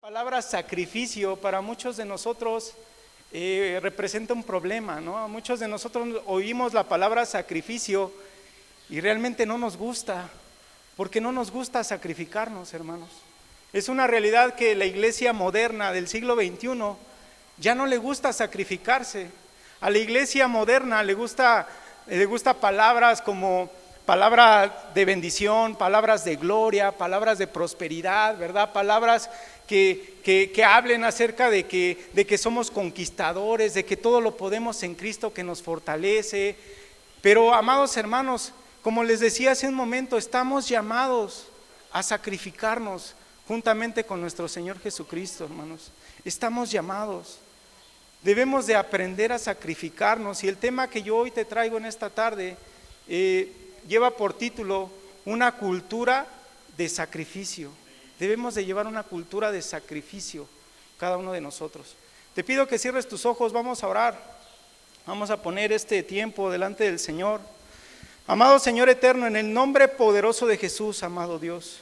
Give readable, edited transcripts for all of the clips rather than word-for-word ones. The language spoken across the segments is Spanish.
palabra sacrificio para muchos de nosotros representa un problema, ¿no? Muchos de nosotros oímos la palabra sacrificio y realmente no nos gusta, porque no nos gusta sacrificarnos, hermanos. Es una realidad que la iglesia moderna del siglo XXI ya no le gusta sacrificarse. A la iglesia moderna le gusta palabras como palabra de bendición, palabras de gloria, palabras de prosperidad, ¿verdad? Palabras que hablen acerca de que somos conquistadores, de que todo lo podemos en Cristo que nos fortalece. Pero, amados hermanos, como les decía hace un momento, estamos llamados a sacrificarnos juntamente con nuestro Señor Jesucristo, hermanos. Estamos llamados. Debemos de aprender a sacrificarnos, y el tema que yo hoy te traigo en esta tarde lleva por título una cultura de sacrificio. Debemos de llevar una cultura de sacrificio cada uno de nosotros. Te pido que cierres tus ojos, vamos a orar, vamos a poner este tiempo delante del Señor. Amado Señor eterno, en el nombre poderoso de Jesús, amado Dios,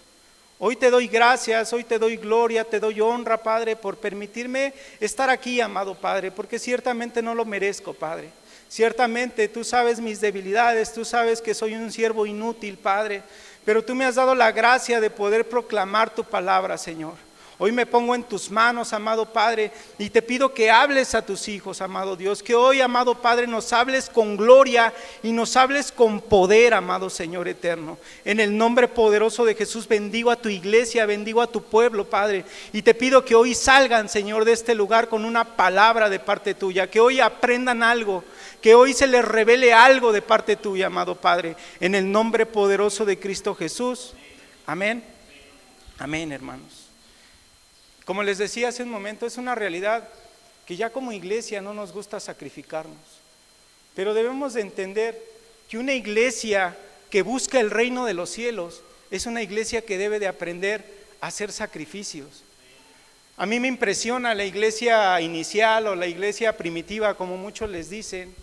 hoy te doy gracias, hoy te doy gloria, te doy honra, Padre, por permitirme estar aquí, amado Padre, porque ciertamente no lo merezco, Padre. Ciertamente tú sabes mis debilidades, tú sabes que soy un siervo inútil, Padre, pero tú me has dado la gracia de poder proclamar tu palabra, Señor. Hoy me pongo en tus manos, amado Padre, y te pido que hables a tus hijos, amado Dios, que hoy, amado Padre, nos hables con gloria y nos hables con poder, amado Señor eterno. En el nombre poderoso de Jesús bendigo a tu iglesia, bendigo a tu pueblo, Padre, y te pido que hoy salgan, Señor, de este lugar con una palabra de parte tuya, que hoy aprendan algo, que hoy se les revele algo de parte tuya, amado Padre, en el nombre poderoso de Cristo Jesús. Amén. Amén, hermanos. Como les decía hace un momento, es una realidad que ya como iglesia no nos gusta sacrificarnos, pero debemos de entender que una iglesia que busca el reino de los cielos es una iglesia que debe de aprender a hacer sacrificios. A mí me impresiona la iglesia inicial o la iglesia primitiva, como muchos les dicen,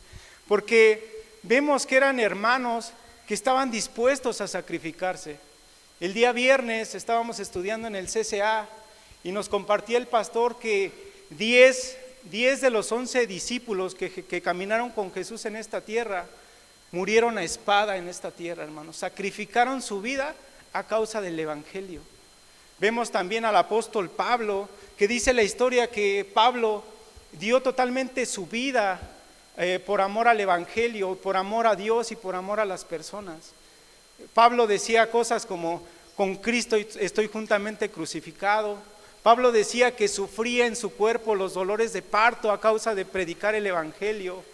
porque vemos que eran hermanos que estaban dispuestos a sacrificarse. El día viernes estábamos estudiando en el CCA y nos compartía el pastor que 10 de los 11 discípulos que caminaron con Jesús en esta tierra murieron a espada en esta tierra, hermanos. Sacrificaron su vida a causa del evangelio. Vemos también al apóstol Pablo, que dice la historia que Pablo dio totalmente su vida por amor al evangelio, por amor a Dios y por amor a las personas. Pablo decía cosas como: con Cristo estoy juntamente crucificado. Pablo decía que sufría en su cuerpo los dolores de parto a causa de predicar el evangelio.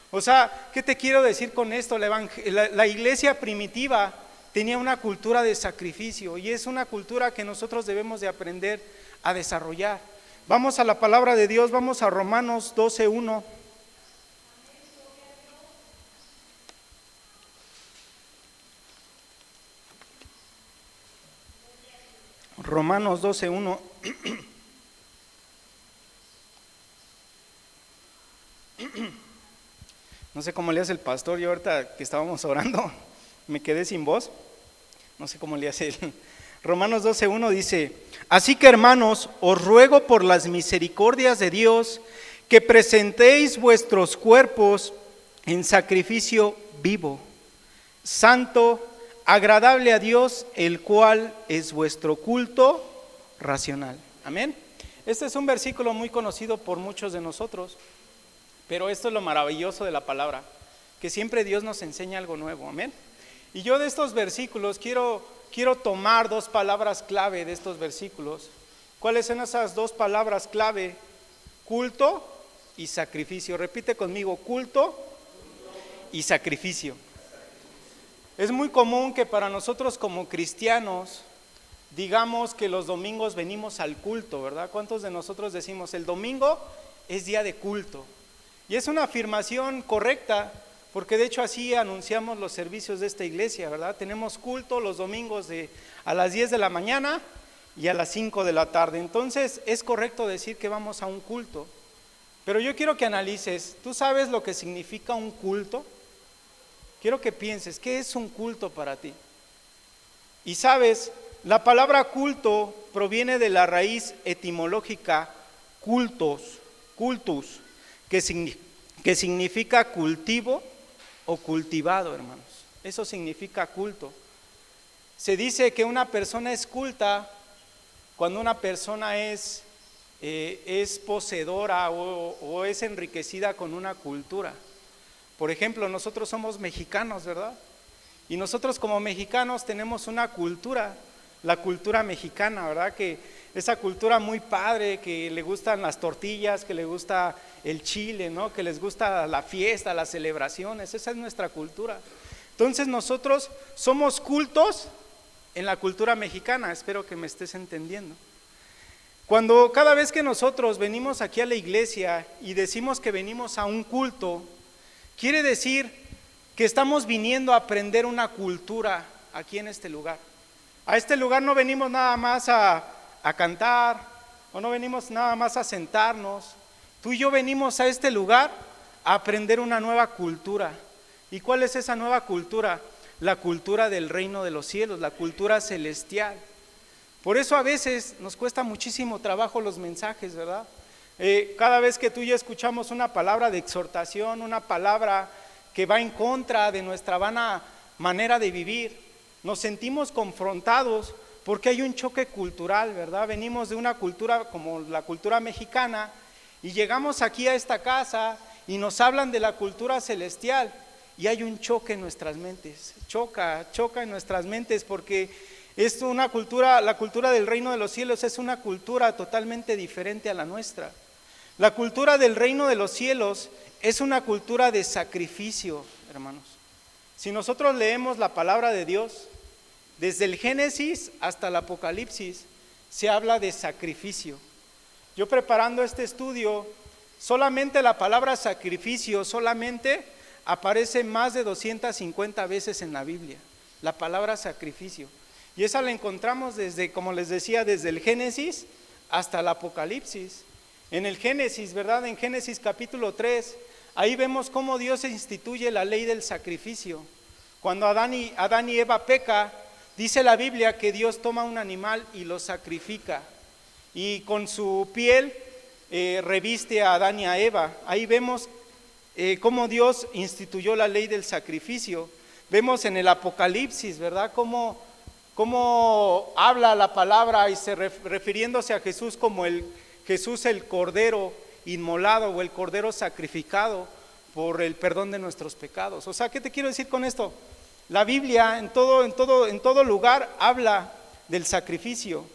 O sea, ¿qué te quiero decir con esto? La iglesia primitiva tenía una cultura de sacrificio, y es una cultura que nosotros debemos de aprender a desarrollar. Vamos a la palabra de Dios, vamos a Romanos 12:1. Romanos 12:1. No sé cómo le hace el pastor. Yo ahorita que estábamos orando me quedé sin voz. No sé cómo le hace él. Romanos 12:1 dice: así que, hermanos, os ruego por las misericordias de Dios que presentéis vuestros cuerpos en sacrificio vivo, santo, agradable a Dios, el cual es vuestro culto racional. Amén. Este es un versículo muy conocido por muchos de nosotros, pero esto es lo maravilloso de la palabra, que siempre Dios nos enseña algo nuevo. Amén. Y yo de estos versículos quiero tomar dos palabras clave de estos versículos. ¿Cuáles son esas dos palabras clave? Culto y sacrificio. Repite conmigo: culto y sacrificio. Es muy común que para nosotros como cristianos digamos que los domingos venimos al culto, ¿verdad? ¿Cuántos de nosotros decimos el domingo es día de culto? Y es una afirmación correcta, porque de hecho así anunciamos los servicios de esta iglesia, ¿verdad? Tenemos culto los domingos a las 10 de la mañana y a las 5 de la tarde. Entonces es correcto decir que vamos a un culto. Pero yo quiero que analices, ¿tú sabes lo que significa un culto? Quiero que pienses, ¿qué es un culto para ti? Y sabes, La palabra culto proviene de la raíz etimológica cultus, que significa cultivo o cultivado, hermanos. Eso significa culto. Se dice que una persona es culta cuando una persona es poseedora o es enriquecida con una cultura. Por ejemplo, nosotros somos mexicanos, ¿verdad? Y nosotros como mexicanos tenemos una cultura, la cultura mexicana, ¿verdad? Que esa cultura muy padre, que le gustan las tortillas, que le gusta el chile, ¿no? Que les gusta la fiesta, las celebraciones, esa es nuestra cultura. Entonces nosotros somos cultos en la cultura mexicana, espero que me estés entendiendo. Cada vez que nosotros venimos aquí a la iglesia y decimos que venimos a un culto, quiere decir que estamos viniendo a aprender una cultura aquí en este lugar. A este lugar no venimos nada más a cantar, o no venimos nada más a sentarnos. Tú y yo venimos a este lugar a aprender una nueva cultura. ¿Y cuál es esa nueva cultura? La cultura del reino de los cielos, la cultura celestial. Por eso a veces nos cuesta muchísimo trabajo los mensajes, ¿verdad? Cada vez que tú y yo escuchamos una palabra de exhortación, una palabra que va en contra de nuestra vana manera de vivir, nos sentimos confrontados porque hay un choque cultural, ¿verdad? Venimos de una cultura como la cultura mexicana y llegamos aquí a esta casa y nos hablan de la cultura celestial y hay un choque en nuestras mentes, choca en nuestras mentes porque es una cultura, la cultura del reino de los cielos es una cultura totalmente diferente a la nuestra. La cultura del reino de los cielos es una cultura de sacrificio, hermanos. Si nosotros leemos la palabra de Dios, desde el Génesis hasta el Apocalipsis, se habla de sacrificio. Yo preparando este estudio, solamente la palabra sacrificio, solamente aparece más de 250 veces en la Biblia, la palabra sacrificio. Y esa la encontramos desde, como les decía, desde el Génesis hasta el Apocalipsis. En el Génesis, ¿verdad? En Génesis capítulo 3, ahí vemos cómo Dios instituye la ley del sacrificio. Cuando Adán y Eva peca, dice la Biblia que Dios toma un animal y lo sacrifica. Y con su piel reviste a Adán y a Eva. Ahí vemos cómo Dios instituyó la ley del sacrificio. Vemos en el Apocalipsis, ¿verdad? Cómo habla la palabra y refiriéndose a Jesús como Jesús el Cordero inmolado o el Cordero sacrificado por el perdón de nuestros pecados. O sea, ¿qué te quiero decir con esto? La Biblia en todo lugar habla del sacrificio.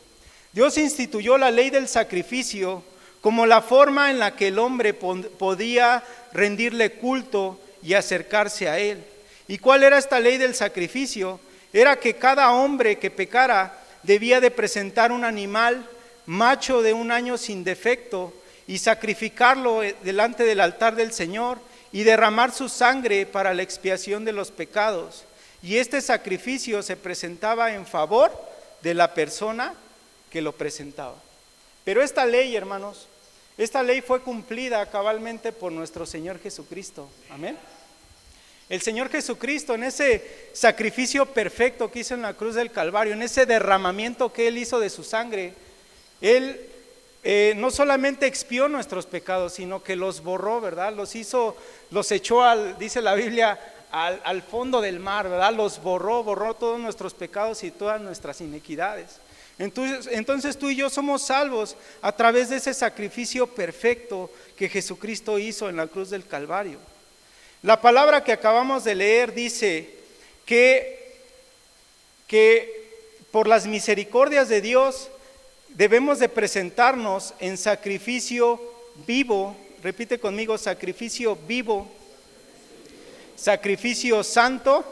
Dios instituyó la ley del sacrificio como la forma en la que el hombre podía rendirle culto y acercarse a Él. ¿Y cuál era esta ley del sacrificio? Era que cada hombre que pecara debía de presentar un animal macho de 1 año sin defecto y sacrificarlo delante del altar del Señor y derramar su sangre para la expiación de los pecados. Y este sacrificio se presentaba en favor de la persona que lo presentaba. Pero esta ley, hermanos, esta ley fue cumplida cabalmente por nuestro Señor Jesucristo. Amén. El Señor Jesucristo, en ese sacrificio perfecto que hizo en la cruz del Calvario, en ese derramamiento que Él hizo de su sangre, Él no solamente expió nuestros pecados, sino que los borró, ¿verdad? Los echó, dice la Biblia, al fondo del mar, ¿verdad? Los borró todos nuestros pecados y todas nuestras iniquidades. Entonces tú y yo somos salvos a través de ese sacrificio perfecto que Jesucristo hizo en la cruz del Calvario. La palabra que acabamos de leer dice que por las misericordias de Dios debemos de presentarnos en sacrificio vivo. Repite conmigo, sacrificio vivo, sacrificio santo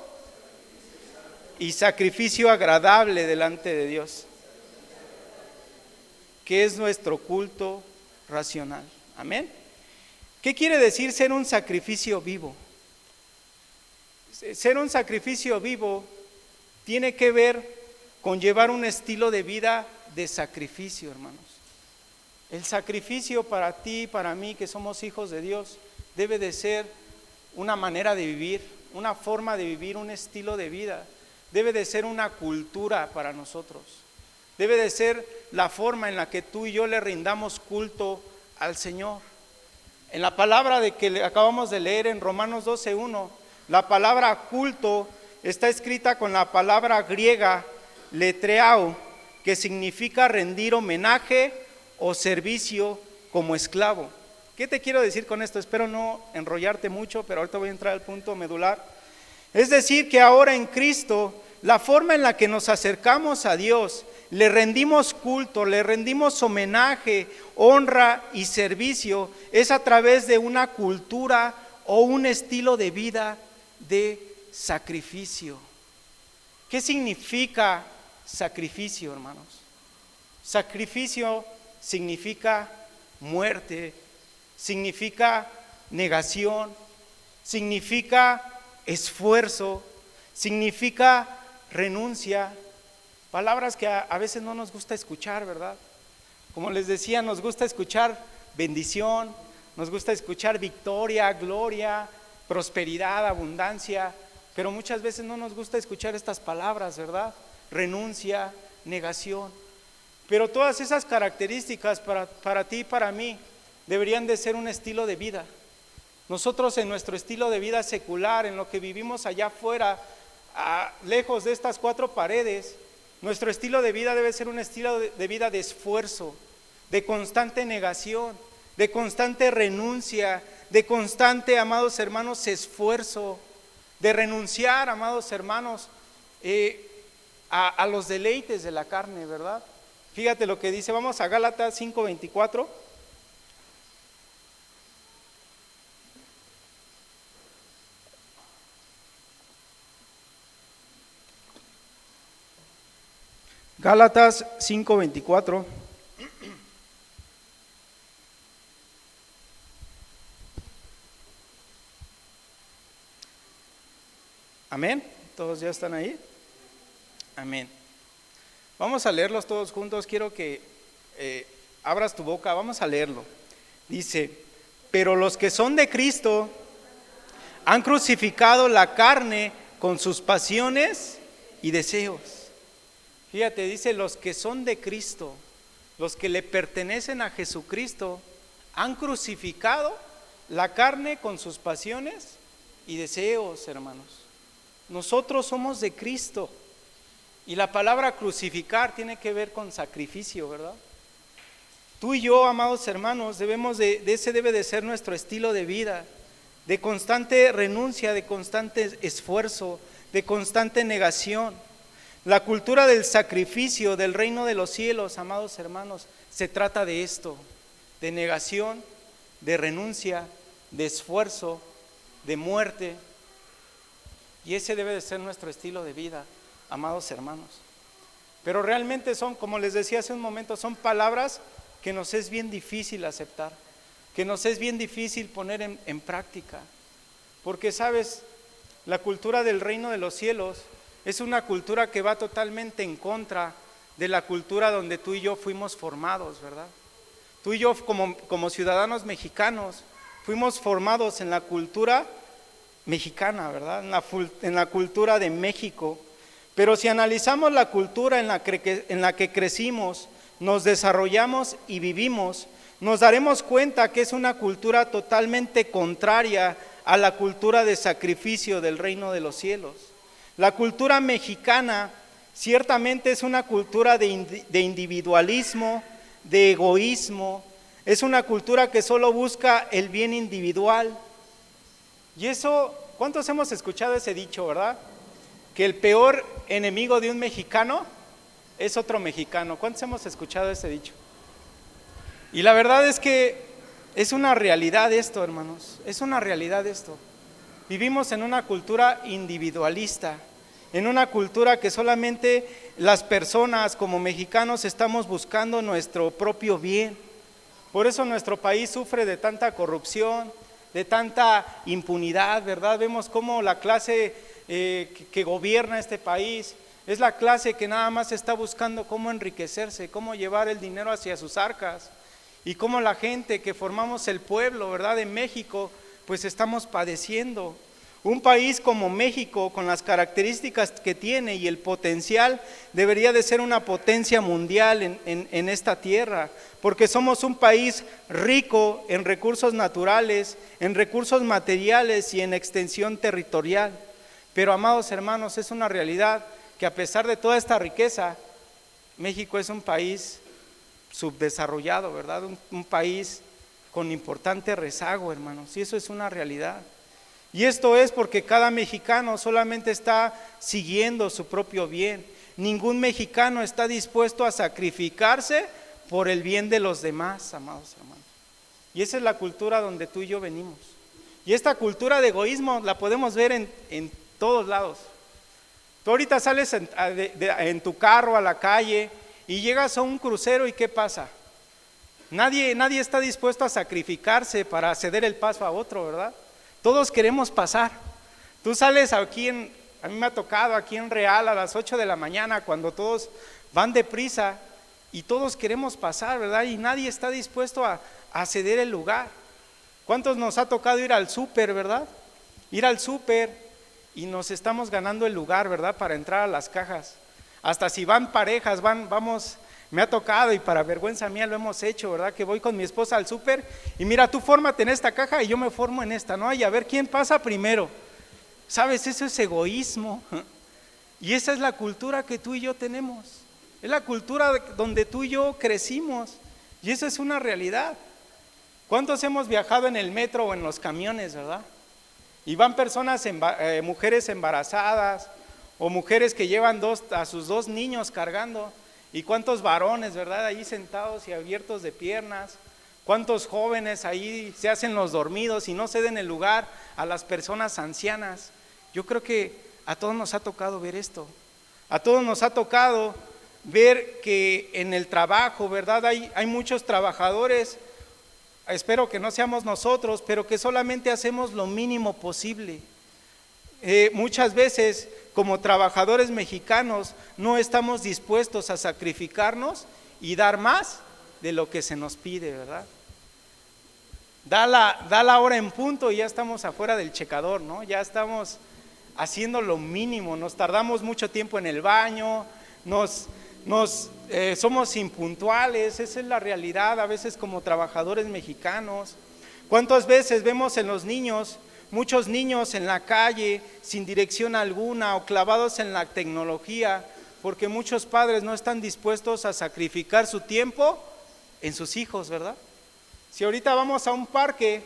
y sacrificio agradable delante de Dios, que es nuestro culto racional. Amén. ¿Qué quiere decir ser un sacrificio vivo? Ser un sacrificio vivo tiene que ver con llevar un estilo de vida de sacrificio, hermanos. El sacrificio para ti, para mí, que somos hijos de Dios, debe de ser una manera de vivir, una forma de vivir, un estilo de vida. Debe de ser una cultura para nosotros. debe de ser la forma en la que tú y yo le rindamos culto al Señor. En la palabra de que acabamos de leer en Romanos 12:1, la palabra culto está escrita con la palabra griega letreao, que significa rendir homenaje o servicio como esclavo. ¿Qué te quiero decir con esto? Espero no enrollarte mucho, pero ahorita voy a entrar al punto medular. Es decir, que ahora en Cristo, la forma en la que nos acercamos a Dios, le rendimos culto, le rendimos homenaje, honra y servicio, es a través de una cultura o un estilo de vida de sacrificio. ¿Qué significa sacrificio, hermanos? Sacrificio significa muerte, significa negación, significa esfuerzo, significa renuncia. Palabras que a veces no nos gusta escuchar, ¿verdad? Como les decía, nos gusta escuchar bendición, nos gusta escuchar victoria, gloria, prosperidad, abundancia, pero muchas veces no nos gusta escuchar estas palabras, ¿verdad? Renuncia, negación. Pero todas esas características para ti y para mí deberían de ser un estilo de vida. Nosotros en nuestro estilo de vida secular, en lo que vivimos allá afuera, lejos de estas cuatro paredes, nuestro estilo de vida debe ser un estilo de vida de esfuerzo, de constante negación, de constante renuncia, de constante, amados hermanos, esfuerzo, de renunciar, amados hermanos, a los deleites de la carne, ¿verdad? Fíjate lo que dice, vamos a Gálatas 5:24. Gálatas 5:24. Amén. ¿Todos ya están ahí? Amén. Vamos a leerlos todos juntos. Quiero que abras tu boca. Vamos a leerlo. Dice: pero los que son de Cristo han crucificado la carne con sus pasiones y deseos. Fíjate, dice los que son de Cristo, los que le pertenecen a Jesucristo, han crucificado la carne con sus pasiones y deseos, hermanos. Nosotros somos de Cristo y la palabra crucificar tiene que ver con sacrificio, ¿verdad? Tú y yo, amados hermanos, ese debe de ser nuestro estilo de vida, de constante renuncia, de constante esfuerzo, de constante negación. La cultura del sacrificio del reino de los cielos, amados hermanos, se trata de esto, de negación, de renuncia, de esfuerzo, de muerte. Y ese debe de ser nuestro estilo de vida, amados hermanos. Pero realmente son, como les decía hace un momento, son palabras que nos es bien difícil aceptar, que nos es bien difícil poner en práctica. Porque, ¿sabes? La cultura del reino de los cielos es una cultura que va totalmente en contra de la cultura donde tú y yo fuimos formados, ¿verdad? Tú y yo como ciudadanos mexicanos fuimos formados en la cultura mexicana, ¿verdad? En la cultura de México. Pero si analizamos la cultura en la que crecimos, nos desarrollamos y vivimos, nos daremos cuenta que es una cultura totalmente contraria a la cultura de sacrificio del reino de los cielos. La cultura mexicana ciertamente es una cultura de individualismo, de egoísmo, es una cultura que solo busca el bien individual. Y eso, ¿cuántos hemos escuchado ese dicho, verdad? Que el peor enemigo de un mexicano es otro mexicano. ¿Cuántos hemos escuchado ese dicho? Y la verdad es que es una realidad esto, hermanos, es una realidad esto. Vivimos en una cultura individualista, en una cultura que solamente las personas como mexicanos estamos buscando nuestro propio bien. Por eso nuestro país sufre de tanta corrupción, de tanta impunidad, ¿verdad? Vemos cómo la clase que gobierna este país es la clase que nada más está buscando cómo enriquecerse, cómo llevar el dinero hacia sus arcas, y cómo la gente que formamos el pueblo, ¿verdad?, de México, pues estamos padeciendo. Un país como México, con las características que tiene y el potencial, debería de ser una potencia mundial en esta tierra, porque somos un país rico en recursos naturales, en recursos materiales y en extensión territorial. Pero, amados hermanos, es una realidad que a pesar de toda esta riqueza, México es un país subdesarrollado, ¿verdad? Un país con importante rezago, hermanos, y eso es una realidad. Y esto es porque cada mexicano solamente está siguiendo su propio bien. Ningún mexicano está dispuesto a sacrificarse por el bien de los demás, amados hermanos. Y esa es la cultura donde tú y yo venimos. Y esta cultura de egoísmo la podemos ver en todos lados. Tú ahorita sales en tu carro a la calle y llegas a un crucero y ¿qué pasa? Nadie está dispuesto a sacrificarse para ceder el paso a otro, ¿verdad? Todos queremos pasar. Tú sales aquí a mí me ha tocado aquí en Real a las 8 de la mañana cuando todos van deprisa y todos queremos pasar, ¿verdad? Y nadie está dispuesto a ceder el lugar. ¿Cuántos nos ha tocado ir al súper, verdad? Ir al súper y nos estamos ganando el lugar, ¿verdad? Para entrar a las cajas. Hasta si van parejas, vamos, me ha tocado y para vergüenza mía lo hemos hecho, ¿verdad? Que voy con mi esposa al súper y mira, tú fórmate en esta caja y yo me formo en esta, ¿no? Y a ver quién pasa primero. ¿Sabes? Eso es egoísmo. Y esa es la cultura que tú y yo tenemos. Es la cultura donde tú y yo crecimos. Y eso es una realidad. ¿Cuántos hemos viajado en el metro o en los camiones, verdad? Y van personas, mujeres embarazadas o mujeres que llevan a sus 2 niños cargando. Y cuántos varones, ¿verdad? Ahí sentados y abiertos de piernas. Cuántos jóvenes ahí se hacen los dormidos y no ceden el lugar a las personas ancianas. Yo creo que a todos nos ha tocado ver esto. A todos nos ha tocado ver que en el trabajo, ¿verdad? Hay muchos trabajadores, espero que no seamos nosotros, pero que solamente hacemos lo mínimo posible. Muchas veces como trabajadores mexicanos no estamos dispuestos a sacrificarnos y dar más de lo que se nos pide, ¿verdad? Da la hora en punto y ya estamos afuera del checador, ¿no? Ya estamos haciendo lo mínimo, nos tardamos mucho tiempo en el baño, somos impuntuales, esa es la realidad a veces como trabajadores mexicanos. ¿Cuántas veces vemos en los niños, muchos niños en la calle sin dirección alguna o clavados en la tecnología? Porque muchos padres no están dispuestos a sacrificar su tiempo en sus hijos, ¿verdad? Si ahorita vamos a un parque,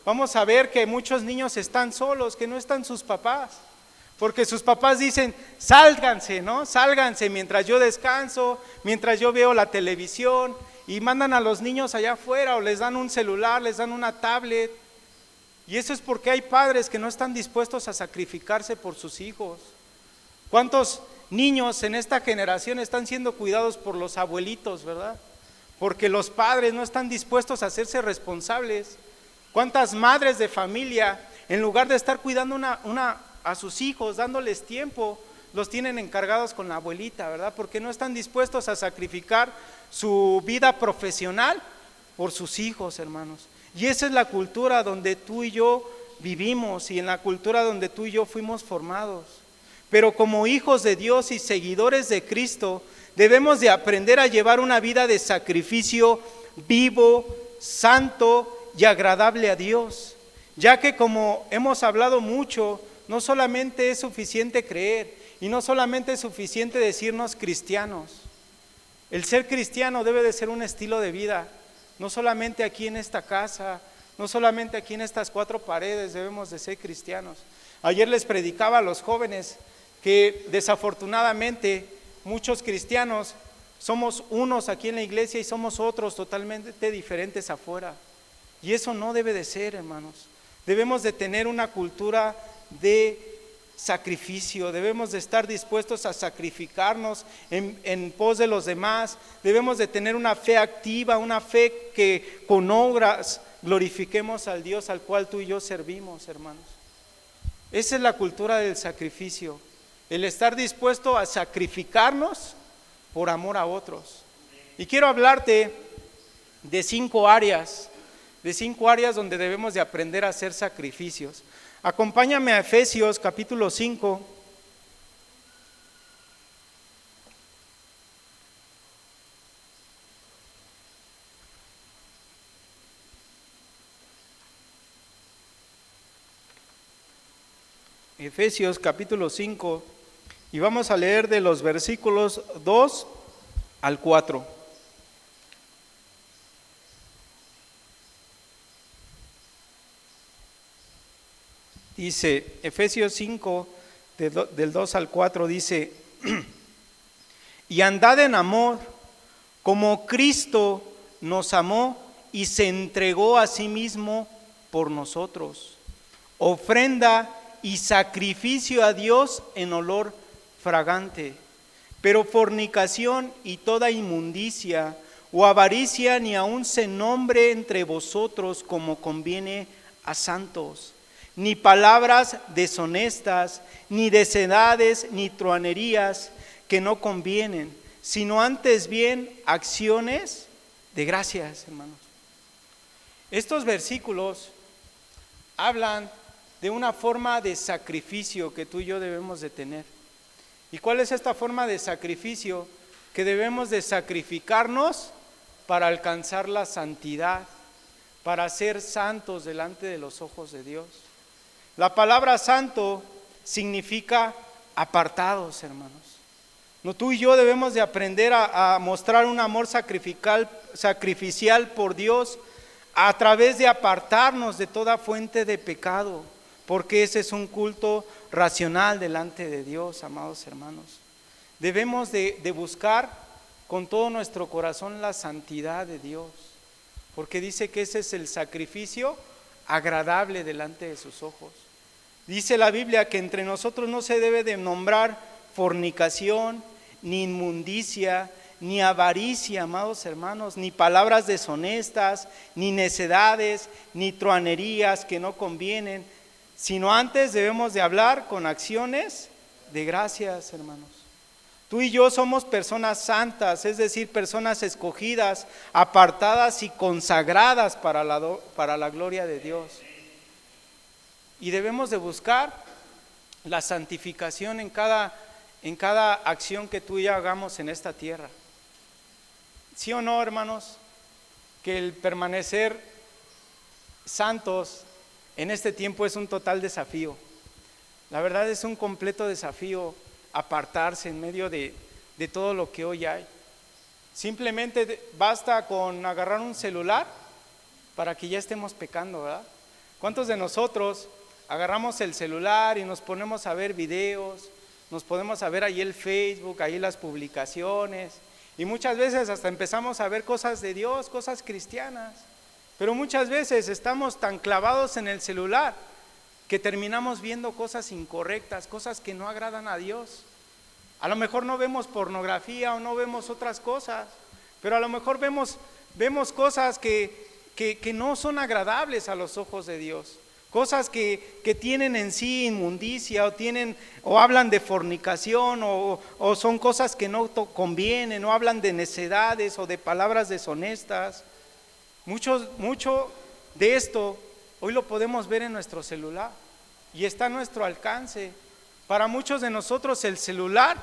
vamos a ver que muchos niños están solos, que no están sus papás, porque sus papás dicen, sálganse, ¿no? Sálganse mientras yo descanso, mientras yo veo la televisión, y mandan a los niños allá afuera o les dan un celular, les dan una tablet. Y eso es porque hay padres que no están dispuestos a sacrificarse por sus hijos. ¿Cuántos niños en esta generación están siendo cuidados por los abuelitos, verdad? Porque los padres no están dispuestos a hacerse responsables. ¿Cuántas madres de familia, en lugar de estar cuidando a sus hijos, dándoles tiempo, los tienen encargados con la abuelita, ¿verdad? Porque no están dispuestos a sacrificar su vida profesional por sus hijos, hermanos. Y esa es la cultura donde tú y yo vivimos y en la cultura donde tú y yo fuimos formados. Pero como hijos de Dios y seguidores de Cristo, debemos de aprender a llevar una vida de sacrificio vivo, santo y agradable a Dios, ya que como hemos hablado mucho, no solamente es suficiente creer y no solamente es suficiente decirnos cristianos. El ser cristiano debe de ser un estilo de vida, no solamente aquí en esta casa, no solamente aquí en estas 4 paredes debemos de ser cristianos. Ayer les predicaba a los jóvenes que desafortunadamente muchos cristianos somos unos aquí en la iglesia y somos otros totalmente diferentes afuera. Y eso no debe de ser, hermanos. Debemos de tener una cultura de sacrificio, debemos de estar dispuestos a sacrificarnos en pos de los demás, debemos de tener una fe activa, una fe que con obras glorifiquemos al Dios al cual tú y yo servimos, hermanos. Esa es la cultura del sacrificio, el estar dispuesto a sacrificarnos por amor a otros. Y quiero hablarte de 5 áreas donde debemos de aprender a hacer sacrificios. Acompáñame a Efesios capítulo 5. Efesios capítulo 5, y vamos a leer de los versículos 2 al 4. Dice, Efesios 5, del 2 al 4, dice, y andad en amor, como Cristo nos amó y se entregó a sí mismo por nosotros, ofrenda y sacrificio a Dios en olor fragante. Pero fornicación y toda inmundicia o avaricia ni aun se nombre entre vosotros como conviene a santos, ni palabras deshonestas, ni necedades, ni truanerías que no convienen, sino antes bien acciones de gracias, hermanos. Estos versículos hablan de una forma de sacrificio que tú y yo debemos de tener. ¿Y cuál es esta forma de sacrificio? Que debemos de sacrificarnos para alcanzar la santidad, para ser santos delante de los ojos de Dios. La palabra santo significa apartados, hermanos. No, tú y yo debemos de aprender a mostrar un amor sacrificial por Dios a través de apartarnos de toda fuente de pecado, porque ese es un culto racional delante de Dios, amados hermanos. Debemos de buscar con todo nuestro corazón la santidad de Dios, porque dice que ese es el sacrificio agradable delante de sus ojos. Dice la Biblia que entre nosotros no se debe de nombrar fornicación, ni inmundicia, ni avaricia, amados hermanos, ni palabras deshonestas, ni necedades, ni truanerías que no convienen, sino antes debemos de hablar con acciones de gracias, hermanos. Tú y yo somos personas santas, es decir, personas escogidas, apartadas y consagradas para la gloria de Dios. Y debemos de buscar la santificación en cada acción que tú y yo hagamos en esta tierra. ¿Sí o no, hermanos? Que el permanecer santos en este tiempo es un total desafío. La verdad es un completo desafío apartarse en medio de todo lo que hoy hay. Simplemente basta con agarrar un celular para que ya estemos pecando, ¿verdad? ¿Cuántos de nosotros agarramos el celular y nos ponemos a ver videos, nos podemos a ver ahí el Facebook, ahí las publicaciones, y muchas veces hasta empezamos a ver cosas de Dios, cosas cristianas? Pero muchas veces estamos tan clavados en el celular que terminamos viendo cosas incorrectas, cosas que no agradan a Dios. A lo mejor no vemos pornografía o no vemos otras cosas, pero a lo mejor vemos cosas que no son agradables a los ojos de Dios. Cosas que tienen en sí inmundicia o hablan de fornicación o son cosas que no convienen, o hablan de necedades o de palabras deshonestas. Mucho de esto hoy lo podemos ver en nuestro celular y está a nuestro alcance. Para muchos de nosotros el celular,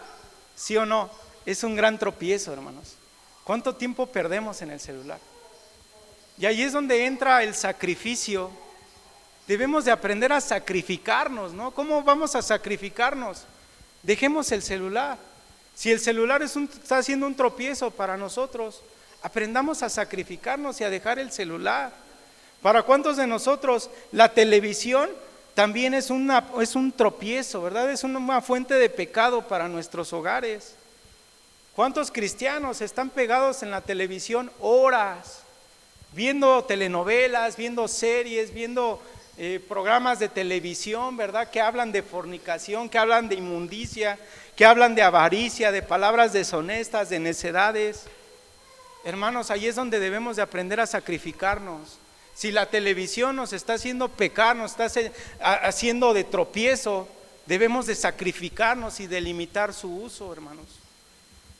sí o no, es un gran tropiezo, hermanos. ¿Cuánto tiempo perdemos en el celular? Y ahí es donde entra el sacrificio. Debemos de aprender a sacrificarnos, ¿no? ¿Cómo vamos a sacrificarnos? Dejemos el celular. Si el celular está haciendo un tropiezo para nosotros, aprendamos a sacrificarnos y a dejar el celular. ¿Para cuántos de nosotros la televisión también es un tropiezo, verdad? Es una fuente de pecado para nuestros hogares. ¿Cuántos cristianos están pegados en la televisión horas, viendo telenovelas, viendo series, viendo programas de televisión, verdad? Que hablan de fornicación, que hablan de inmundicia, que hablan de avaricia, de palabras deshonestas, de necedades. Hermanos, ahí es donde debemos de aprender a sacrificarnos. Si la televisión nos está haciendo pecar, nos está haciendo de tropiezo, debemos de sacrificarnos y de limitar su uso, hermanos.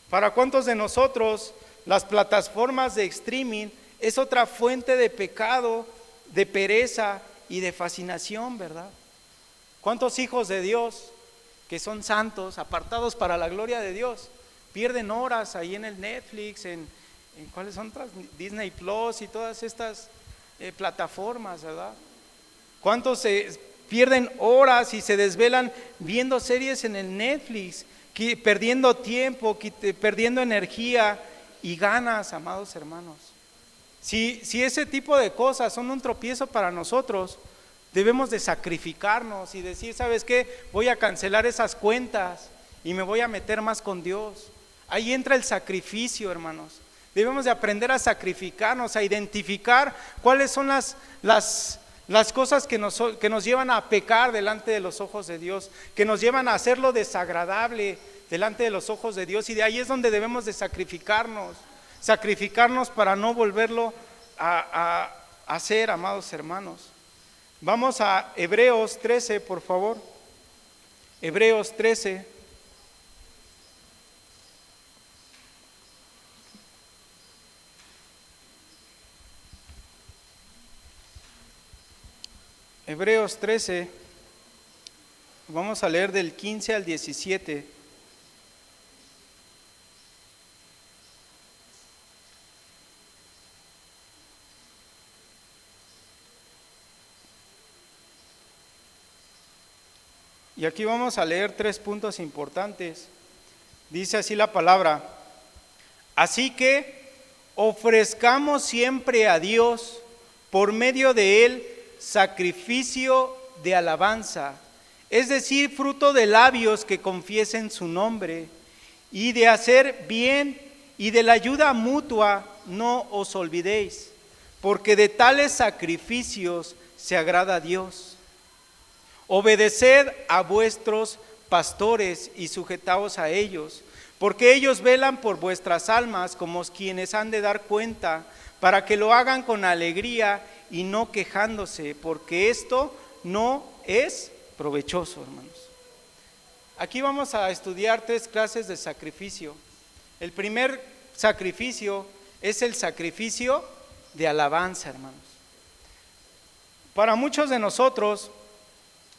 ¿Para cuántos de nosotros las plataformas de streaming es otra fuente de pecado, de pereza y de fascinación, verdad? ¿Cuántos hijos de Dios que son santos, apartados para la gloria de Dios, pierden horas ahí en el Netflix, en ¿cuáles son otras? Disney Plus y todas estas plataformas, ¿verdad? ¿Cuántos pierden horas y se desvelan viendo series en el Netflix, perdiendo tiempo, perdiendo energía y ganas, amados hermanos? Si ese tipo de cosas son un tropiezo para nosotros, debemos de sacrificarnos y decir, ¿sabes qué? Voy a cancelar esas cuentas y me voy a meter más con Dios. Ahí entra el sacrificio, hermanos. Debemos de aprender a sacrificarnos, a identificar cuáles son las cosas que nos llevan a pecar delante de los ojos de Dios, que nos llevan a hacerlo desagradable delante de los ojos de Dios, y de ahí es donde debemos de sacrificarnos para no volverlo a hacer, amados hermanos. Vamos a Hebreos 13, por favor. Hebreos 13. Hebreos 13, vamos a leer del 15 al 17. Y aquí vamos a leer 3 puntos importantes. Dice así la palabra: así que ofrezcamos siempre a Dios por medio de Él sacrificio de alabanza, es decir, fruto de labios que confiesen su nombre, y de hacer bien y de la ayuda mutua no os olvidéis, porque de tales sacrificios se agrada a Dios. Obedeced a vuestros pastores y sujetaos a ellos, porque ellos velan por vuestras almas como quienes han de dar cuenta, para que lo hagan con alegría y no quejándose, porque esto no es provechoso, hermanos. Aquí vamos a estudiar 3 clases de sacrificio. El primer sacrificio es el sacrificio de alabanza, hermanos. Para muchos de nosotros,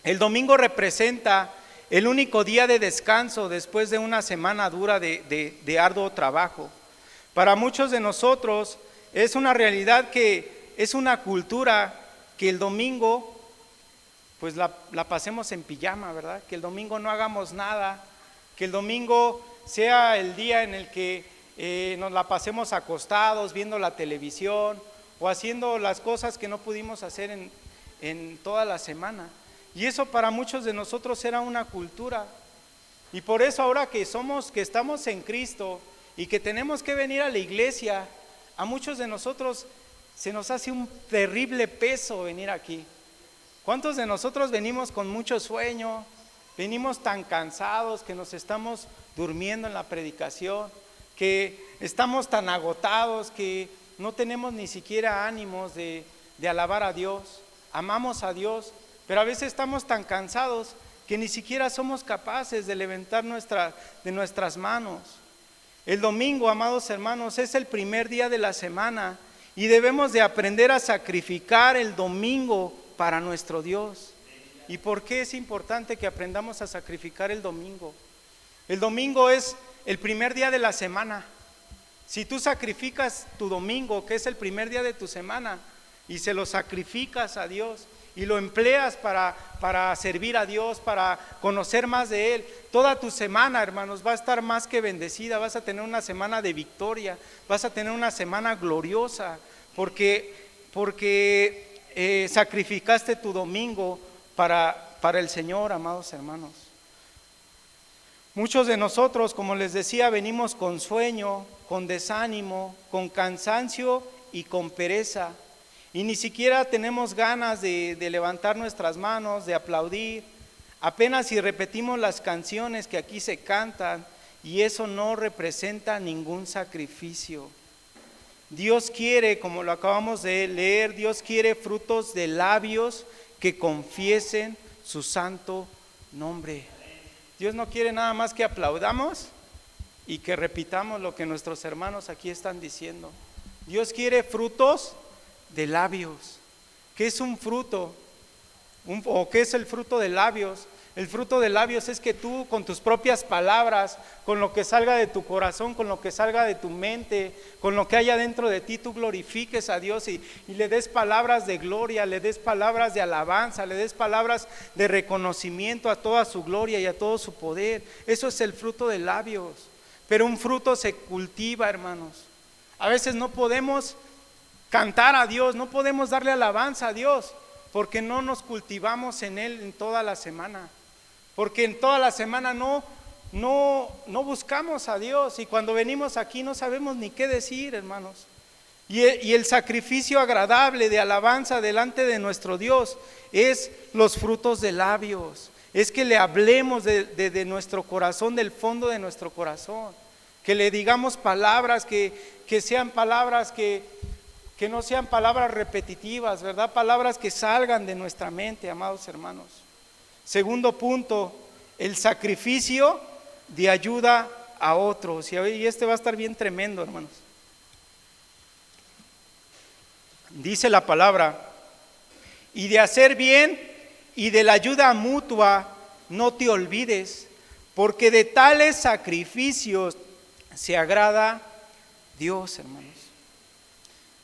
el domingo representa el único día de descanso después de una semana dura de arduo trabajo. Para muchos de nosotros es una realidad que es una cultura que el domingo pues la pasemos en pijama, ¿verdad? Que el domingo no hagamos nada, que el domingo sea el día en el que nos la pasemos acostados viendo la televisión o haciendo las cosas que no pudimos hacer en toda la semana. Y eso para muchos de nosotros era una cultura. Y por eso ahora que estamos en Cristo y que tenemos que venir a la iglesia, a muchos de nosotros se nos hace un terrible peso venir aquí. ¿Cuántos de nosotros venimos con mucho sueño? Venimos tan cansados que nos estamos durmiendo en la predicación, que estamos tan agotados que no tenemos ni siquiera ánimos de alabar a Dios. Amamos a Dios, pero a veces estamos tan cansados que ni siquiera somos capaces de levantar de nuestras manos. El domingo, amados hermanos, es el primer día de la semana y debemos de aprender a sacrificar el domingo para nuestro Dios. ¿Y por qué es importante que aprendamos a sacrificar el domingo? El domingo es el primer día de la semana. Si tú sacrificas tu domingo, que es el primer día de tu semana, y se lo sacrificas a Dios y lo empleas para servir a Dios, para conocer más de Él, toda tu semana, hermanos, va a estar más que bendecida. Vas a tener una semana de victoria, vas a tener una semana gloriosa, porque sacrificaste tu domingo para el Señor, amados hermanos. Muchos de nosotros, como les decía, venimos con sueño, con desánimo, con cansancio y con pereza. Y ni siquiera tenemos ganas de levantar nuestras manos, de aplaudir. Apenas si repetimos las canciones que aquí se cantan, y eso no representa ningún sacrificio. Dios quiere, como lo acabamos de leer, Dios quiere frutos de labios que confiesen su santo nombre. Dios no quiere nada más que aplaudamos y que repitamos lo que nuestros hermanos aquí están diciendo. Dios quiere frutos de labios. ¿Qué es un fruto? ¿O qué es el fruto de labios? El fruto de labios es que tú con tus propias palabras, con lo que salga de tu corazón, con lo que salga de tu mente, con lo que haya dentro de ti, tú glorifiques a Dios y le des palabras de gloria, le des palabras de alabanza, le des palabras de reconocimiento a toda su gloria y a todo su poder. Eso es el fruto de labios. Pero un fruto se cultiva, hermanos. A veces no podemos cantar a Dios, no podemos darle alabanza a Dios, porque no nos cultivamos en Él en toda la semana. Porque en toda la semana no buscamos a Dios, y cuando venimos aquí no sabemos ni qué decir, hermanos. Y el sacrificio agradable de alabanza delante de nuestro Dios es los frutos de labios. Es que le hablemos de nuestro corazón, del fondo de nuestro corazón. Que le digamos palabras que sean palabras que no sean palabras repetitivas, ¿verdad? Palabras que salgan de nuestra mente, amados hermanos. Segundo punto, el sacrificio de ayuda a otros. Y este va a estar bien tremendo, hermanos. Dice la palabra: y de hacer bien y de la ayuda mutua no te olvides, porque de tales sacrificios se agrada Dios, hermanos.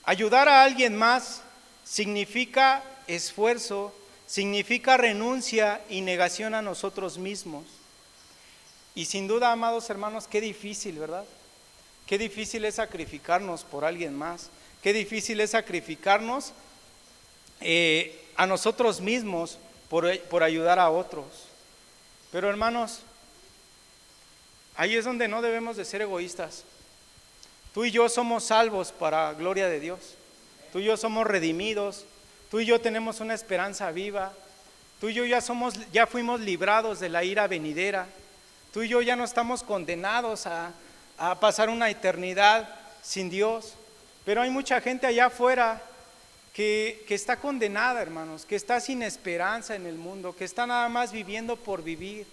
Ayudar a alguien más significa esfuerzo, significa renuncia y negación a nosotros mismos. Y sin duda, amados hermanos, qué difícil, ¿verdad? Qué difícil es sacrificarnos por alguien más. Qué difícil es sacrificarnos a nosotros mismos por ayudar a otros. Pero hermanos, ahí es donde no debemos de ser egoístas. Tú y yo somos salvos para gloria de Dios. Tú y yo somos redimidos. Tú y yo tenemos una esperanza viva. Tú y yo ya fuimos librados de la ira venidera. Tú y yo ya no estamos condenados a pasar una eternidad sin Dios. Pero hay mucha gente allá afuera que está condenada, hermanos, que está sin esperanza en el mundo, que está nada más viviendo por vivir,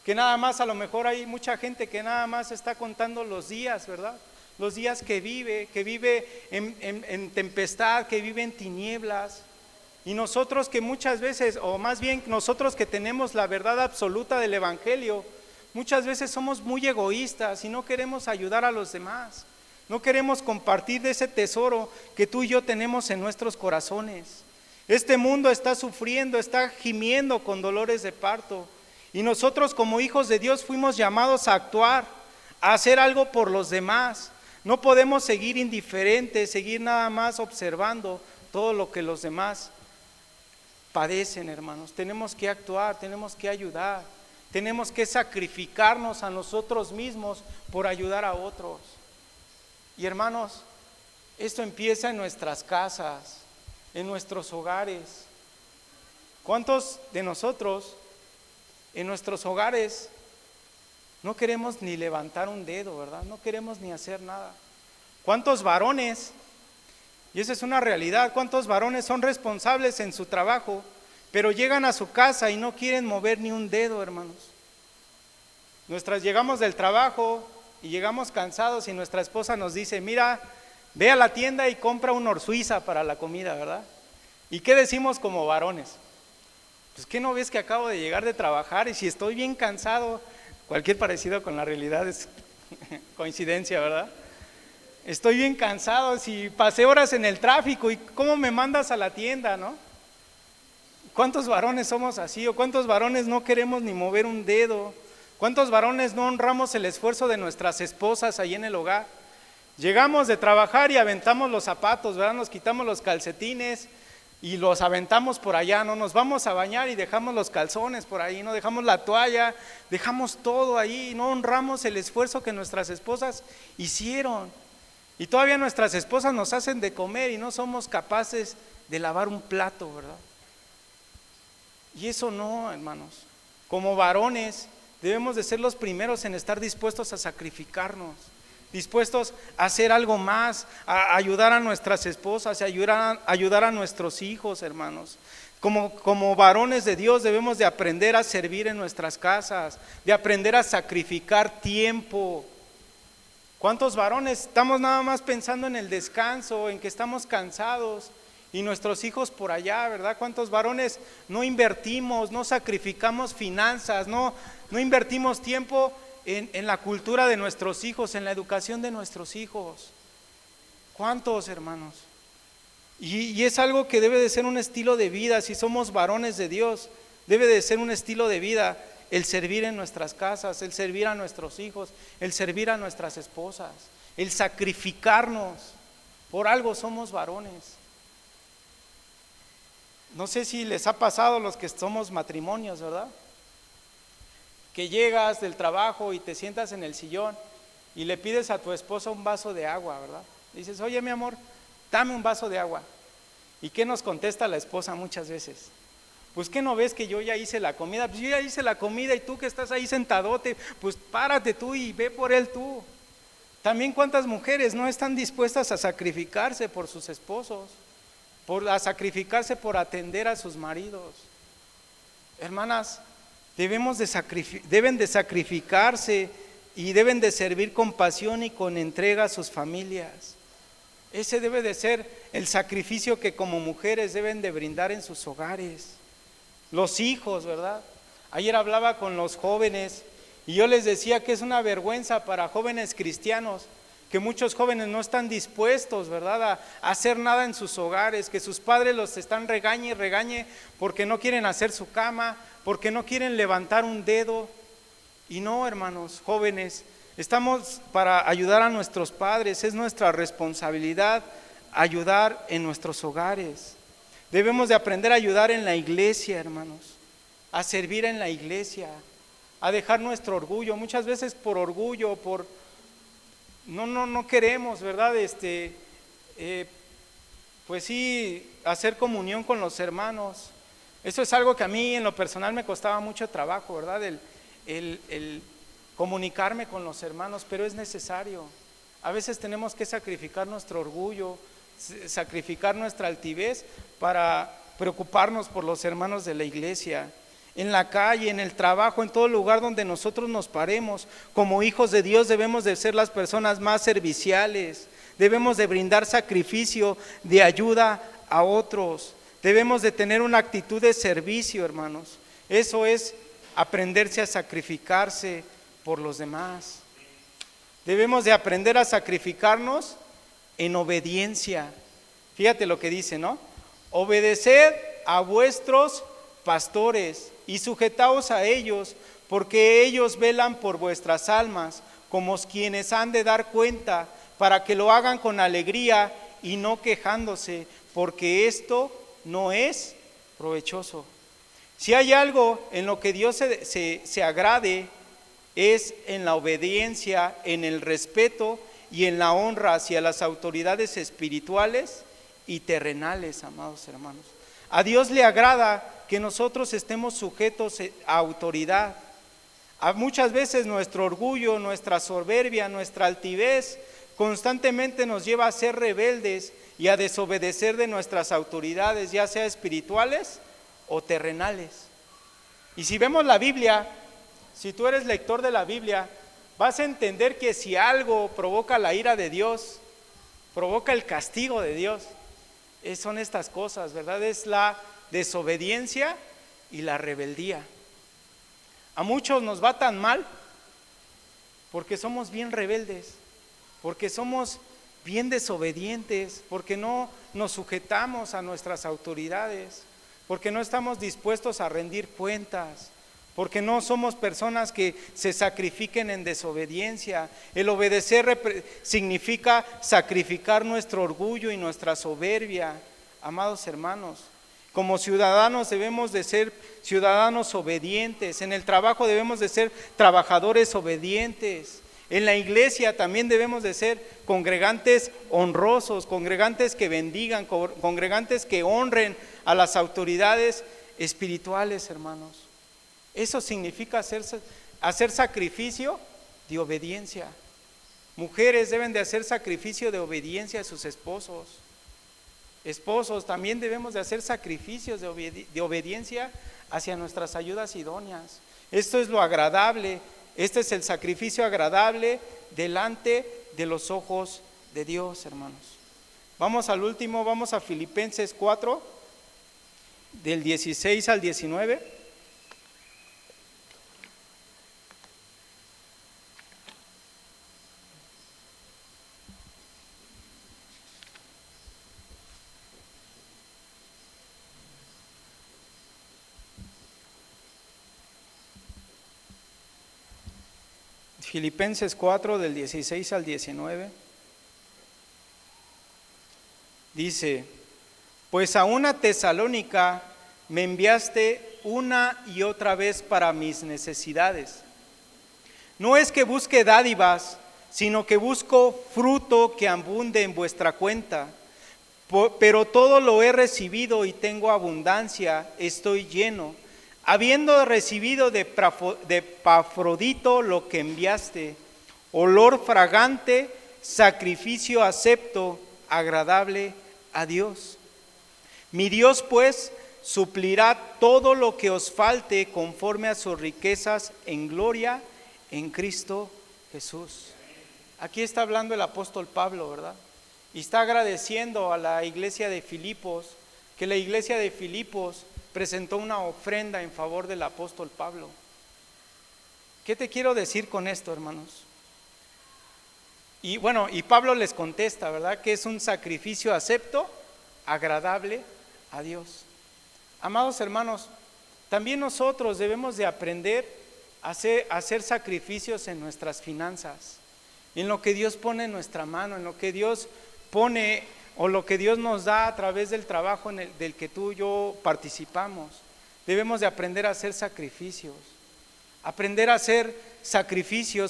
que nada más, a lo mejor hay mucha gente que nada más está contando los días, ¿verdad? Los días que vive en tempestad, que vive en tinieblas. Y nosotros que muchas veces, o más bien nosotros que tenemos la verdad absoluta del Evangelio, muchas veces somos muy egoístas y no queremos ayudar a los demás. No queremos compartir de ese tesoro que tú y yo tenemos en nuestros corazones. Este mundo está sufriendo, está gimiendo con dolores de parto. Y nosotros como hijos de Dios fuimos llamados a actuar, a hacer algo por los demás. No podemos seguir indiferentes, seguir nada más observando todo lo que los demás padecen, hermanos. Tenemos que actuar, tenemos que ayudar, tenemos que sacrificarnos a nosotros mismos por ayudar a otros. Y hermanos, esto empieza en nuestras casas, en nuestros hogares. ¿Cuántos de nosotros en nuestros hogares no queremos ni levantar un dedo, verdad? No queremos ni hacer nada. ¿Cuántos varones, y esa es una realidad, cuántos varones son responsables en su trabajo, pero llegan a su casa y no quieren mover ni un dedo, hermanos? Llegamos del trabajo y llegamos cansados y nuestra esposa nos dice: mira, ve a la tienda y compra un Suiza para la comida, ¿verdad? ¿Y qué decimos como varones? Pues ¿qué no ves que acabo de llegar de trabajar y si estoy bien cansado? Cualquier parecido con la realidad es coincidencia, ¿verdad? Estoy bien cansado, si pasé horas en el tráfico y ¿cómo me mandas a la tienda, no? ¿Cuántos varones somos así? ¿O cuántos varones no queremos ni mover un dedo? ¿Cuántos varones no honramos el esfuerzo de nuestras esposas ahí en el hogar? Llegamos de trabajar y aventamos los zapatos, ¿verdad? Nos quitamos los calcetines y los aventamos por allá, ¿no? Nos vamos a bañar y dejamos los calzones por ahí, ¿no? Dejamos la toalla, dejamos todo ahí, no honramos el esfuerzo que nuestras esposas hicieron. Y todavía nuestras esposas nos hacen de comer y no somos capaces de lavar un plato, ¿verdad? Y eso no, hermanos. Como varones debemos de ser los primeros en estar dispuestos a sacrificarnos, dispuestos a hacer algo más, a ayudar a nuestras esposas, a ayudar a nuestros hijos, hermanos. Como varones de Dios debemos de aprender a servir en nuestras casas, de aprender a sacrificar tiempo. ¿Cuántos varones estamos nada más pensando en el descanso, en que estamos cansados y nuestros hijos por allá, ¿verdad? ¿Cuántos varones no invertimos, no sacrificamos finanzas, no invertimos tiempo en la cultura de nuestros hijos, en la educación de nuestros hijos? ¿Cuántos, hermanos? Y es algo que debe de ser un estilo de vida. Si somos varones de Dios, debe de ser un estilo de vida el servir en nuestras casas, el servir a nuestros hijos, el servir a nuestras esposas, el sacrificarnos. Por algo somos varones. No sé si les ha pasado a los que somos matrimonios, ¿verdad? Que llegas del trabajo y te sientas en el sillón y le pides a tu esposa un vaso de agua, ¿verdad? Dices, oye mi amor, dame un vaso de agua. ¿Y qué nos contesta la esposa muchas veces? Pues ¿qué no ves que yo ya hice la comida? Pues yo ya hice la comida y tú que estás ahí sentadote, pues párate tú y ve por él tú. También cuántas mujeres no están dispuestas a sacrificarse por sus esposos, a sacrificarse por atender a sus maridos. Hermanas, deben de sacrificarse y deben de servir con pasión y con entrega a sus familias. Ese debe de ser el sacrificio que como mujeres deben de brindar en sus hogares. Los hijos, ¿verdad? Ayer hablaba con los jóvenes y yo les decía que es una vergüenza para jóvenes cristianos que muchos jóvenes no están dispuestos, ¿verdad?, a hacer nada en sus hogares, que sus padres los están regañe y regañe porque no quieren hacer su cama, porque no quieren levantar un dedo. Y no, hermanos, jóvenes, estamos para ayudar a nuestros padres, es nuestra responsabilidad ayudar en nuestros hogares. Debemos de aprender a ayudar en la iglesia, hermanos, a servir en la iglesia, a dejar nuestro orgullo. Muchas veces por orgullo, no queremos, ¿verdad? Pues sí, hacer comunión con los hermanos. Eso es algo que a mí en lo personal me costaba mucho trabajo, ¿verdad? El comunicarme con los hermanos, pero es necesario. A veces tenemos que sacrificar nuestro orgullo, sacrificar nuestra altivez para preocuparnos por los hermanos de la iglesia. En la calle, en el trabajo, en todo lugar donde nosotros nos paremos, como hijos de Dios debemos de ser las personas más serviciales, debemos de brindar sacrificio, de ayuda a otros, debemos de tener una actitud de servicio, hermanos. Eso es aprenderse a sacrificarse por los demás. Debemos de aprender a sacrificarnos en obediencia. Fíjate lo que dice, ¿no? Obedeced a vuestros pastores y sujetaos a ellos, porque ellos velan por vuestras almas, como quienes han de dar cuenta, para que lo hagan con alegría y no quejándose, porque esto no es provechoso. Si hay algo en lo que Dios se agrade, es en la obediencia, en el respeto y en la honra hacia las autoridades espirituales y terrenales, amados hermanos. A Dios le agrada que nosotros estemos sujetos a autoridad. Muchas veces nuestro orgullo, nuestra soberbia, nuestra altivez constantemente nos lleva a ser rebeldes y a desobedecer de nuestras autoridades, ya sea espirituales o terrenales. Y si vemos la Biblia, si tú eres lector de la Biblia, vas a entender que si algo provoca la ira de Dios, provoca el castigo de Dios, son estas cosas, ¿verdad? Es la desobediencia y la rebeldía. A muchos nos va tan mal porque somos bien rebeldes, porque somos bien desobedientes, porque no nos sujetamos a nuestras autoridades, porque no estamos dispuestos a rendir cuentas, porque no somos personas que se sacrifiquen en desobediencia. El obedecer significa sacrificar nuestro orgullo y nuestra soberbia, amados hermanos. Como ciudadanos debemos de ser ciudadanos obedientes, en el trabajo debemos de ser trabajadores obedientes, en la iglesia también debemos de ser congregantes honrosos, congregantes que bendigan, congregantes que honren a las autoridades espirituales, hermanos. Eso significa hacer sacrificio de obediencia. Mujeres deben de hacer sacrificio de obediencia a sus esposos. Esposos, también debemos de hacer sacrificios de obediencia hacia nuestras ayudas idóneas. Esto es lo agradable, este es el sacrificio agradable delante de los ojos de Dios, hermanos. Vamos al último, vamos a Filipenses 4, del 16 al 19. Filipenses 4, del 16 al 19. Dice: pues a una Tesalónica me enviaste una y otra vez para mis necesidades. No es que busque dádivas, sino que busco fruto que abunde en vuestra cuenta. Pero todo lo he recibido y tengo abundancia, estoy lleno, habiendo recibido de Epafrodito lo que enviaste, olor fragante, sacrificio acepto, agradable a Dios. Mi Dios pues suplirá todo lo que os falte conforme a sus riquezas en gloria en Cristo Jesús. Aquí está hablando el apóstol Pablo, ¿verdad? Y está agradeciendo a la iglesia de Filipos, que la iglesia de Filipos presentó una ofrenda en favor del apóstol Pablo. ¿Qué te quiero decir con esto, hermanos? Y bueno, y Pablo les contesta, ¿verdad? Que es un sacrificio acepto, agradable a Dios. Amados hermanos, también nosotros debemos de aprender a hacer sacrificios en nuestras finanzas, en lo que Dios pone en nuestra mano, en lo que Dios pone o lo que Dios nos da a través del trabajo del que tú y yo participamos. Debemos de aprender a hacer sacrificios,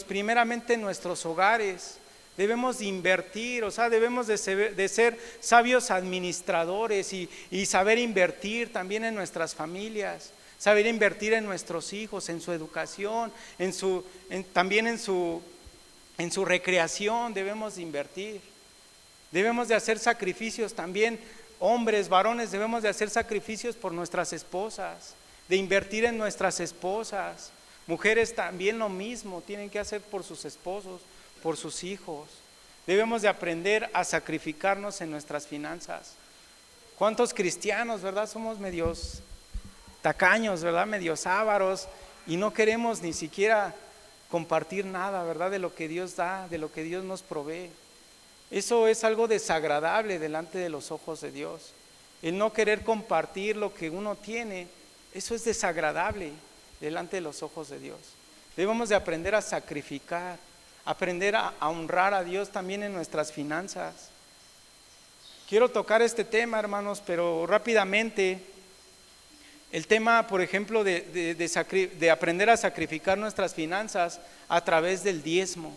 primeramente en nuestros hogares. Debemos de invertir, debemos de ser sabios administradores y saber invertir también en nuestras familias, saber invertir en nuestros hijos, en su educación, también en su recreación debemos de invertir. Debemos de hacer sacrificios también, hombres, varones, debemos de hacer sacrificios por nuestras esposas, de invertir en nuestras esposas. Mujeres también lo mismo, tienen que hacer por sus esposos, por sus hijos. Debemos de aprender a sacrificarnos en nuestras finanzas. ¿Cuántos cristianos, verdad? Somos medios tacaños, verdad? Medios ávaros y no queremos ni siquiera compartir nada, verdad? De lo que Dios da, de lo que Dios nos provee. Eso es algo desagradable delante de los ojos de Dios. El no querer compartir lo que uno tiene, eso es desagradable delante de los ojos de Dios. Debemos de aprender a sacrificar, aprender a honrar a Dios también en nuestras finanzas. Quiero tocar este tema, hermanos, pero rápidamente. El tema, por ejemplo, de aprender a sacrificar nuestras finanzas a través del diezmo.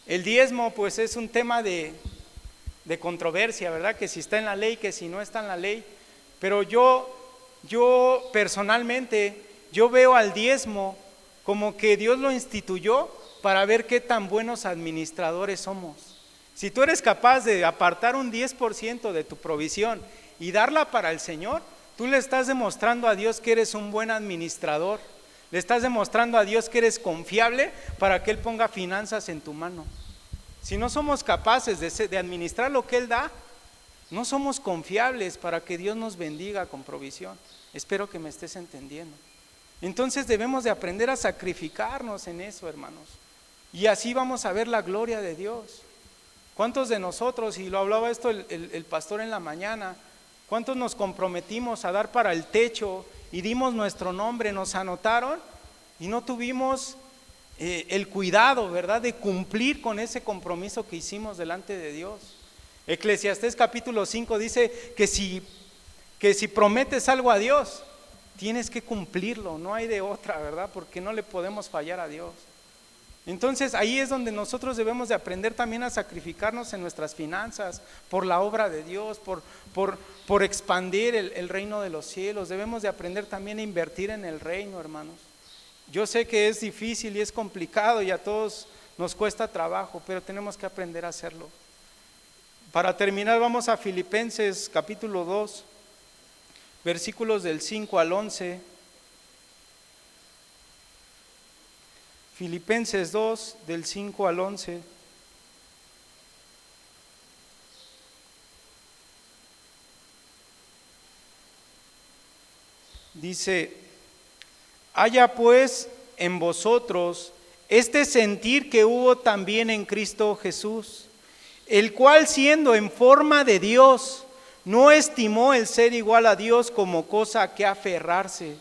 El diezmo, pues, es un tema de controversia, ¿verdad? Que si está en la ley, que si no está en la ley. Pero yo personalmente, yo veo al diezmo como que Dios lo instituyó para ver qué tan buenos administradores somos. Si tú eres capaz de apartar un 10% de tu provisión y darla para el Señor, tú le estás demostrando a Dios que eres un buen administrador. Le estás demostrando a Dios que eres confiable para que Él ponga finanzas en tu mano. Si no somos capaces de administrar lo que Él da, no somos confiables para que Dios nos bendiga con provisión. Espero que me estés entendiendo. Entonces debemos de aprender a sacrificarnos en eso, hermanos. Y así vamos a ver la gloria de Dios. ¿Cuántos de nosotros, y lo hablaba esto el pastor en la mañana, cuántos nos comprometimos a dar para el techo y dimos nuestro nombre, nos anotaron y no tuvimos el cuidado, ¿verdad?, de cumplir con ese compromiso que hicimos delante de Dios? Eclesiastés capítulo 5 dice que si prometes algo a Dios, tienes que cumplirlo, no hay de otra, ¿verdad? Porque no le podemos fallar a Dios. Entonces ahí es donde nosotros debemos de aprender también a sacrificarnos en nuestras finanzas por la obra de Dios, por expandir el reino de los cielos. Debemos de aprender también a invertir en el reino, hermanos. Yo sé que es difícil y es complicado y a todos nos cuesta trabajo, pero tenemos que aprender a hacerlo. Para terminar, vamos a Filipenses capítulo 2, versículos del 5 al 11. Filipenses 2, del 5 al 11. Dice: haya pues en vosotros este sentir que hubo también en Cristo Jesús, el cual siendo en forma de Dios, no estimó el ser igual a Dios como cosa a que aferrarse,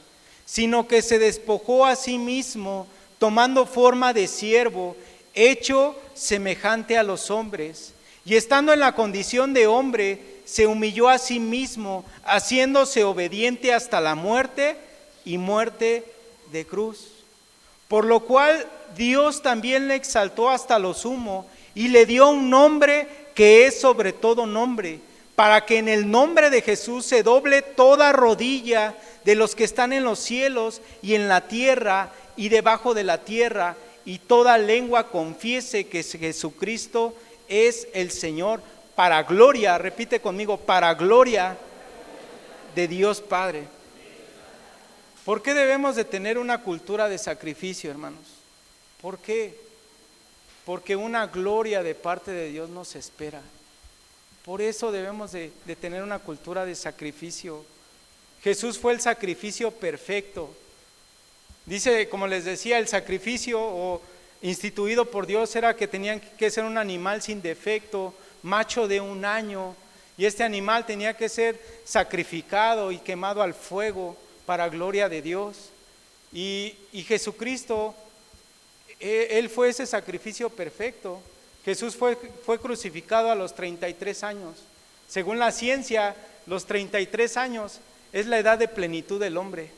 sino que se despojó a sí mismo, tomando forma de siervo, hecho semejante a los hombres, y estando en la condición de hombre, se humilló a sí mismo, haciéndose obediente hasta la muerte y muerte de cruz. Por lo cual Dios también le exaltó hasta lo sumo y le dio un nombre que es sobre todo nombre, para que en el nombre de Jesús se doble toda rodilla de los que están en los cielos y en la tierra y debajo de la tierra, y toda lengua confiese que Jesucristo es el Señor, para gloria, repite conmigo, para gloria de Dios Padre. ¿Por qué debemos de tener una cultura de sacrificio, hermanos? ¿Por qué? Porque una gloria de parte de Dios nos espera. Por eso debemos de tener una cultura de sacrificio. Jesús fue el sacrificio perfecto. Dice, como les decía, el sacrificio instituido por Dios era que tenían que ser un animal sin defecto, macho de 1 año, y este animal tenía que ser sacrificado y quemado al fuego para gloria de Dios. Y Jesucristo, Él fue ese sacrificio perfecto. Jesús fue crucificado a los 33 años. Según la ciencia, los 33 años es la edad de plenitud del hombre.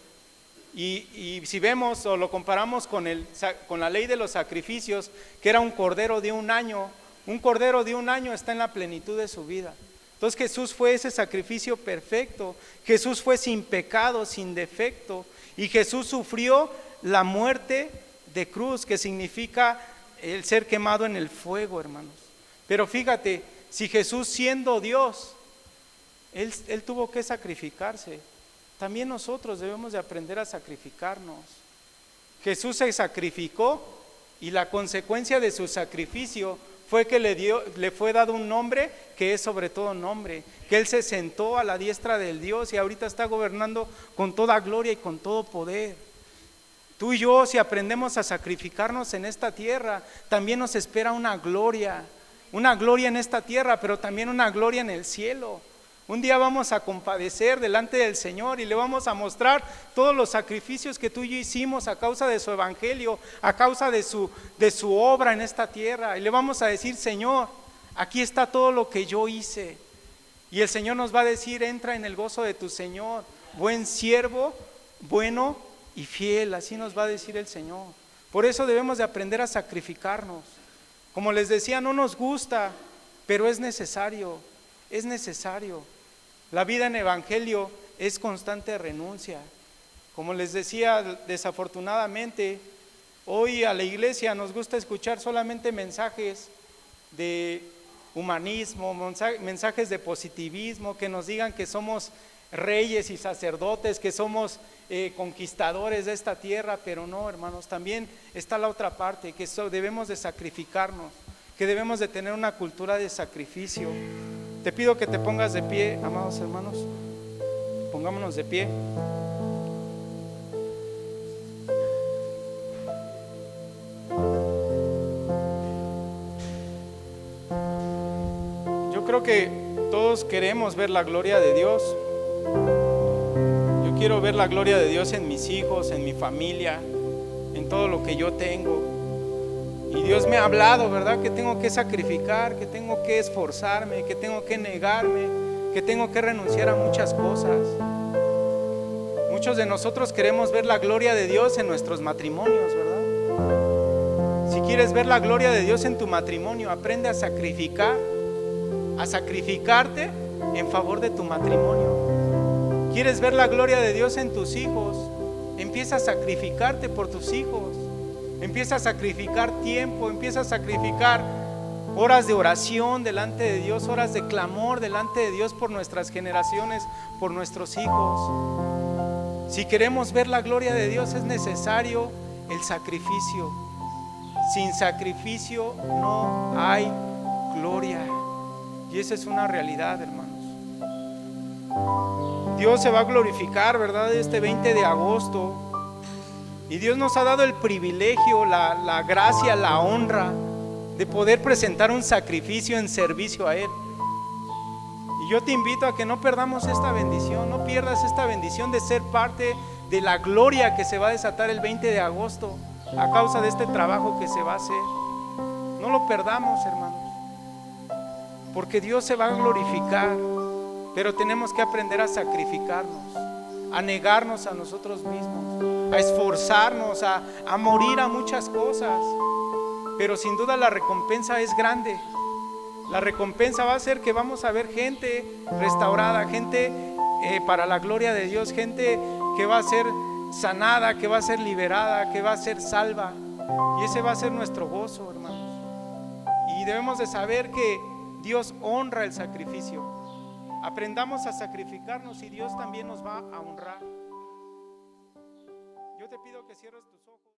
Y si vemos o lo comparamos con la ley de los sacrificios, que era un cordero de 1 año, un cordero de 1 año está en la plenitud de su vida. Entonces Jesús fue ese sacrificio perfecto. Jesús fue sin pecado, sin defecto, y Jesús sufrió la muerte de cruz, que significa el ser quemado en el fuego, hermanos. Pero fíjate, si Jesús, siendo Dios, Él tuvo que sacrificarse, también nosotros debemos de aprender a sacrificarnos. Jesús se sacrificó, y la consecuencia de su sacrificio fue que le fue dado un nombre que es sobre todo nombre, que Él se sentó a la diestra del Dios y ahorita está gobernando con toda gloria y con todo poder. Tú y yo, si aprendemos a sacrificarnos en esta tierra, también nos espera una gloria en esta tierra, pero también una gloria en el cielo. Un día vamos a compadecer delante del Señor y le vamos a mostrar todos los sacrificios que tú y yo hicimos a causa de su evangelio, a causa de su obra en esta tierra, y le vamos a decir: Señor, aquí está todo lo que yo hice. Y el Señor nos va a decir: entra en el gozo de tu Señor, buen siervo, bueno y fiel. Así nos va a decir el Señor. Por eso debemos de aprender a sacrificarnos. Como les decía, no nos gusta, pero es necesario. Es necesario. La vida en evangelio es constante renuncia. Como les decía, desafortunadamente, hoy a la iglesia nos gusta escuchar solamente mensajes de humanismo, mensajes de positivismo, que nos digan que somos reyes y sacerdotes, que somos conquistadores de esta tierra, pero no, hermanos, también está la otra parte, que debemos de sacrificarnos, que debemos de tener una cultura de sacrificio. Te pido que te pongas de pie, amados hermanos, pongámonos de pie. Yo creo que todos queremos ver la gloria de Dios. Yo quiero ver la gloria de Dios en mis hijos, en mi familia, en todo lo que yo tengo. Y Dios me ha hablado, ¿verdad? Que tengo que sacrificar, que tengo que esforzarme, que tengo que negarme, que tengo que renunciar a muchas cosas. Muchos de nosotros queremos ver la gloria de Dios en nuestros matrimonios, ¿verdad? Si quieres ver la gloria de Dios en tu matrimonio, aprende a sacrificarte en favor de tu matrimonio. ¿Quieres ver la gloria de Dios en tus hijos? Empieza a sacrificarte por tus hijos. Empieza a sacrificar tiempo, empieza a sacrificar horas de oración delante de Dios, horas de clamor delante de Dios por nuestras generaciones, por nuestros hijos. Si queremos ver la gloria de Dios, es necesario el sacrificio. Sin sacrificio no hay gloria. Y esa es una realidad, hermanos. Dios se va a glorificar, ¿verdad? Este 20 de agosto. Y Dios nos ha dado el privilegio, la gracia, la honra de poder presentar un sacrificio en servicio a Él. Y yo te invito a que no perdamos esta bendición, no pierdas esta bendición de ser parte de la gloria que se va a desatar el 20 de agosto a causa de este trabajo que se va a hacer. No lo perdamos, hermanos, porque Dios se va a glorificar, pero tenemos que aprender a sacrificarnos, a negarnos a nosotros mismos, a esforzarnos, a morir a muchas cosas. Pero sin duda la recompensa es grande. La recompensa va a ser que vamos a ver gente restaurada, gente para la gloria de Dios, gente que va a ser sanada, que va a ser liberada, que va a ser salva. Y ese va a ser nuestro gozo, hermanos. Y debemos de saber que Dios honra el sacrificio. Aprendamos a sacrificarnos y Dios también nos va a honrar. Yo te pido que cierres tus ojos.